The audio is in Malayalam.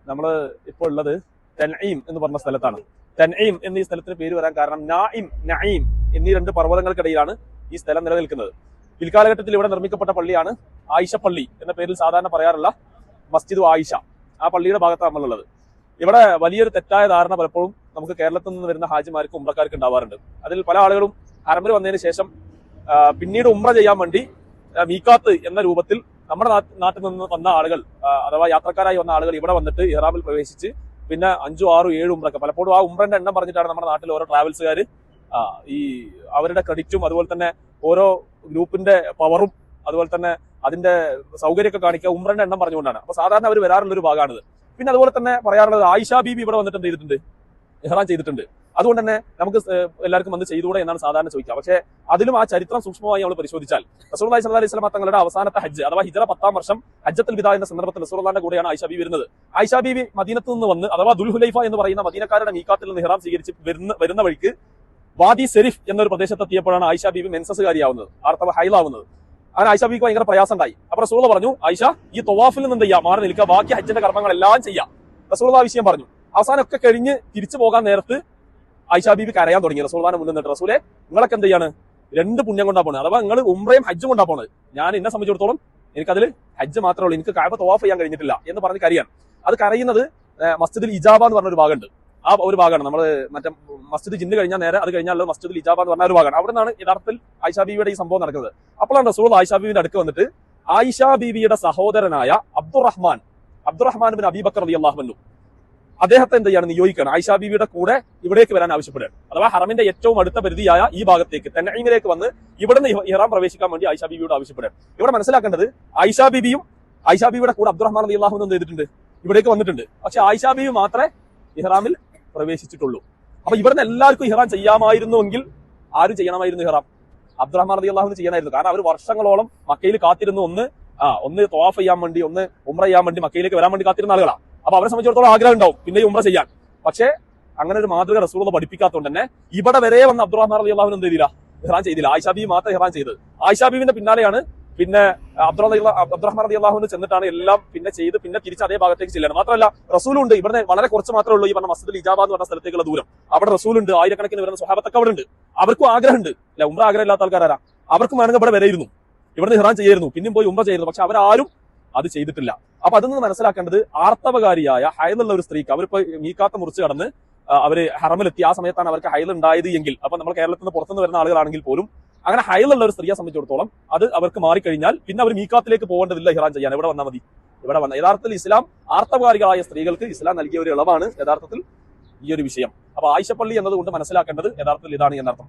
നമ്മൾ ഇപ്പോൾ ഉള്ളത് തൻഈം എന്ന് പറഞ്ഞ സ്ഥലത്താണ്. തൻഈം എന്നീ സ്ഥലത്തിന് പേര് വരാൻ കാരണം നായിം, നഈം എന്നീ രണ്ട് പർവ്വതങ്ങൾക്കിടയിലാണ് ഈ സ്ഥലം നിലനിൽക്കുന്നത്. പിൽക്കാലഘട്ടത്തിൽ ഇവിടെ നിർമ്മിക്കപ്പെട്ട പള്ളിയാണ് ആയിഷ പള്ളി എന്ന പേരിൽ സാധാരണ പറയാറുള്ള മസ്ജിദ് ആയിഷ. ആ പള്ളിയുടെ ഭാഗത്താണ് നമ്മളുള്ളത്. ഇവിടെ വലിയൊരു തെറ്റായ ധാരണ പലപ്പോഴും നമുക്ക് കേരളത്തിൽ നിന്ന് വരുന്ന ഹാജിമാർക്കും ഉംറക്കാർക്കും ഉണ്ടാവാറുണ്ട്. അതിൽ പല ആളുകളും ഹറമിൽ വന്നതിന് ശേഷം പിന്നീട് ഉംറ ചെയ്യാൻ വേണ്ടി മീക്കാത്ത് എന്ന രൂപത്തിൽ നമ്മുടെ നാട്ടിൽ നിന്ന് വന്ന ആളുകൾ അഥവാ യാത്രക്കാരായി വന്ന ആളുകൾ ഇവിടെ വന്നിട്ട് ഇഹ്റാമിൽ പ്രവേശിച്ച് പിന്നെ 5, 6, 7 ഉംറക്ക് പലപ്പോഴും ആ ഉംറന്റെ എണ്ണം പറഞ്ഞിട്ടാണ് നമ്മുടെ നാട്ടിൽ ഓരോ ട്രാവൽസുകാർ ഈ അവരുടെ ക്രെഡിറ്റും അതുപോലെ തന്നെ ഓരോ ഗ്രൂപ്പിന്റെ പവറും അതുപോലെ തന്നെ അതിന്റെ സൗകര്യമൊക്കെ കാണിക്കുക ഉംറന്റെ എണ്ണം പറഞ്ഞുകൊണ്ടാണ്. അപ്പൊ സാധാരണ അവർ വരാറുള്ള ഒരു ഭാഗമാണിത്. പിന്നെ അതുപോലെ തന്നെ പറയാറുള്ളത് ആയിഷ ബീബി ഇവിടെ വന്നിട്ട് എന്ത് ചെയ്തിട്ടുണ്ട്, ഇഹ്റാം ചെയ്തിട്ടുണ്ട്. അതുകൊണ്ട് തന്നെ നമുക്ക് എല്ലാവർക്കും വന്ന് ചെയ്തുകൂടെ എന്നാണ് സാധാരണ ചോദിക്കുക. പക്ഷേ അതിലും ആ ചരിത്രം സൂക്ഷ്മമായി നമ്മൾ പരിശോധിച്ചാൽ റസൂലുള്ളാഹി സ്വല്ലല്ലാഹു അലൈഹി വസല്ലം തങ്ങളുടെ അവസാനത്തെ ഹജ്ജ് അഥവാ ഹിജ്റ 10-ാം വർഷം ഹജ്ജത്തുൽ വിദാ എന്ന സന്ദർഭത്തിൽ റസൂലുള്ളാഹിന്റെ കൂടെയാണ് ആയിഷ ബീബി വരുന്നത്. ആയിഷ ബീബി മദീനത്ത് നിന്ന് വന്ന് അഥവാ ദുൽഹുലൈഫ എന്ന് പറയുന്ന മദീനക്കാരുടെ മീഖാത്തിൽ നിന്ന് ഇഹ്റാം സ്വീകരിച്ച് വരുന്ന വഴിക്ക് വാദി സെരിഫ് എന്നൊരു പ്രദേശത്തെത്തിയപ്പോഴാണ് ആയിഷ ബീബി മെൻസസ്കാരിയാവുന്നത്, ആർത്തവ ഹൈലാവുന്നത്. അങ്ങനെ ആയിഷ ബീബിക്ക് ഭയങ്കര പ്രയാസം ഉണ്ടായി. അപ്പൊ റസൂൽ പറഞ്ഞു, ആയിഷ ഈ തവാഫിൽ നിന്ന് എന്ത് ചെയ്യാം, മാറി നിൽക്കുക, ബാക്കി ഹജ്ജിന്റെ കർമ്മങ്ങളെല്ലാം ചെയ്യാം. റസൂൽ ആ വിഷയം പറഞ്ഞു. അവസാനമൊക്കെ കഴിഞ്ഞ് തിരിച്ചു പോകാൻ നേരത്ത് ആയിഷ ബീബി കരയാൻ തുടങ്ങി. റസൂൽനെ മുന്നിൽ നിന്നിട്ട്, റസൂലെ നിങ്ങളൊക്കെ എന്ത് ചെയ്യാണ്, 2 പുണ്യം കൊണ്ടാ പോണത്, അഥവാ നിങ്ങൾ ഉംറയും ഹജ്ജും കൊണ്ടാ പോണത്. ഞാൻ എന്നെ സംബന്ധിച്ചിടത്തോളം എനിക്കതിൽ ഹജ്ജ് മാത്രമേ ഉള്ളൂ, എനിക്ക് കഅബ തവാഫ് ചെയ്യാൻ കഴിഞ്ഞിട്ടില്ല എന്ന് പറഞ്ഞ് കരയാൻ. അത് കരയുന്നത് മസ്ജിദുൽ ഇജാബ എന്ന് പറഞ്ഞൊരു ഭാഗമുണ്ട്. ആ ഒരു ഭാഗമാണ് നമ്മൾ മറ്റേ മസ്ജിദ് ജിന്ന് കഴിഞ്ഞാൽ നേരെ അത് കഴിഞ്ഞാൽ മസ്ജിദുൽ ഇജാബ എന്ന് പറഞ്ഞ ഒരു ഭാഗമാണ്. അവിടെ നിന്നാണ് യഥാർത്ഥത്തിൽ ആയിഷ ബീവിയുടെ ഈ സംഭവം നടക്കുന്നത്. അപ്പോഴാണ് റസൂൽ ആയിഷ ബീവിന്റെ അടുക്ക് വന്നിട്ട് ആയിഷ ബീവിയുടെ സഹോദരനായ അബ്ദുറഹ്മാൻ ബിൻ അബീ ബക്കർ റളിയല്ലാഹു അൻഹു അദ്ദേഹത്തെ എന്ത് ചെയ്യാണ്, നിയോഗിക്കണം. ആയിഷ ബീവിയുടെ കൂടെ ഇവിടേക്ക് വരാൻ ആവശ്യപ്പെടുകയാണ്. അഥവാ ഹറമിന്റെ ഏറ്റവും അടുത്ത പരിധിയായ ഈ ഭാഗത്തേക്ക് തൻഈമിലേക്ക് വന്ന് ഇവിടുന്ന് ഇഹ്റാം പ്രവേശിക്കാൻ വേണ്ടി ആയിഷ ബീവിയോട് ആവശ്യപ്പെടുകയാണ്. ഇവിടെ മനസ്സിലാക്കേണ്ടത് ആയിഷ ബീവിയുടെ കൂടെ അബ്ദുറഹ്മാൻ റളിയല്ലാഹു അൻഹു എന്ത് ചെയ്തിട്ടുണ്ട്, ഇവിടേക്ക് വന്നിട്ടുണ്ട്. പക്ഷെ ആയിഷ ബീവി മാത്രമേ ഇഹ്റാമിൽ പ്രവേശിച്ചിട്ടുള്ളൂ. അപ്പൊ ഇവിടുന്ന് എല്ലാവർക്കും ഇഹ്റാം ചെയ്യാമായിരുന്നുവെങ്കിൽ ആരും ചെയ്യണമായിരുന്നു ഇഹ്റാം? അബ്ദുറഹ്മാൻ റളിയല്ലാഹു അൻഹു ചെയ്യാനായിരുന്നു. കാരണം അവർ വർഷങ്ങളോളം മക്കയിൽ കാത്തിരുന്നു, ഒന്ന് തവാഫ് ചെയ്യാൻ വേണ്ടി, ഒന്ന് ഉംറ ചെയ്യാൻ വേണ്ടി, മക്കയിലേക്ക് വരാൻ വേണ്ടി കാത്തിരുന്ന ആളുകളാണ്. അപ്പൊ അവരെ സംബന്ധിച്ചിടത്തോളം ആഗ്രഹം ഉണ്ടാവും പിന്നെ ഉംറ ചെയ്യാൻ. പക്ഷേ അങ്ങനെ ഒരു മാതൃക റസൂലുള്ളാഹി പഠിപ്പിക്കാത്തതുകൊണ്ട് തന്നെ ഇവിടെ വരെ വന്ന അബ്ദുറഹ്മാൻ റളിയല്ലാഹു അൻഹു എന്ത് ചെയ്തില്ല, ഇഹ്റാം ചെയ്തില്ല. ആയിഷ ബീവി മാത്രം ഇഹ്റാം ചെയ്തത്. ആയിഷ ബീവിന്റെ പിന്നാലെയാണ് പിന്നെ അബ്ദുറഹ്മാൻ റളിയല്ലാഹു അൻഹു ചെന്നിട്ടാണ് എല്ലാം പിന്നെ ചെയ്ത് പിന്നെ തിരിച്ച് അതേ ഭാഗത്തേക്ക് ചെല്ലുന്നത്. മാത്രമല്ല റസൂലുണ്ട് ഇവിടെ വളരെ കുറച്ച് മാത്രമേ ഉള്ളൂ ഈ പറഞ്ഞ മസ്ജിദുൽ ഇജാബ എന്ന് പറഞ്ഞ സ്ഥലത്തേക്കുള്ള ദൂരം. അവിടെ റസൂലുണ്ട്, ആയിരക്കണക്കിന് വരുന്ന സ്വഹാബത്തൊക്കെ അവിടെ ഉണ്ട്. അവർക്കും ആഗ്രഹമുണ്ട് അല്ലെ, ഉംറ ആഗ്രഹം ഇല്ലാത്ത ആൾക്കാരാ, അവർക്കും വേണമെങ്കിൽ ഇവിടെ വരെയിരുന്നു, ഇവിടുന്ന് ഇഹ്റാം ചെയ്യായിരുന്നു, പിന്നെയും പോയി ഉംറ ചെയ്യുന്നു. പക്ഷെ അവരാരും അത് ചെയ്തിട്ടില്ല. അപ്പൊ അതിൽ നിന്ന് മനസ്സിലാക്കേണ്ടത് ആർത്തവകാരിയായ ഹൈലുള്ള ഒരു സ്ത്രീക്ക് അവരിപ്പോ മീക്കാത്ത മുറിച്ച് കടന്ന് അവര് ഹറമിലെത്തി, ആ സമയത്താണ് അവർക്ക് ഹൈൽ ഉണ്ടായത് എങ്കിൽ, അപ്പൊ നമ്മൾ കേരളത്തിൽ നിന്ന് പുറത്തുനിന്ന് വരുന്ന ആളുകളാണെങ്കിൽ പോലും അങ്ങനെ ഹൈലുള്ള ഒരു സ്ത്രീയെ സംബന്ധിച്ചിടത്തോളം അത് അവർക്ക് മാറിക്കഴിഞ്ഞാൽ പിന്നെ അവർ മീക്കാത്തിലേക്ക് പോകേണ്ടതില്ല ഇഹ്റാം ചെയ്യാൻ. ഇവിടെ വന്നാൽ മതി. ഇവിടെ വന്ന യഥാർത്ഥത്തിൽ ഇസ്ലാം ആർത്തവകാരികളായ സ്ത്രീകൾക്ക് ഇസ്ലാം നൽകിയ ഒരു ഇളവാണ് യഥാർത്ഥത്തിൽ ഈ ഒരു വിഷയം. അപ്പൊ ആയിഷ പള്ളി എന്നതുകൊണ്ട് മനസ്സിലാക്കേണ്ടത് യഥാർത്ഥത്തിൽ ഇതാണ് എന്നർത്ഥം.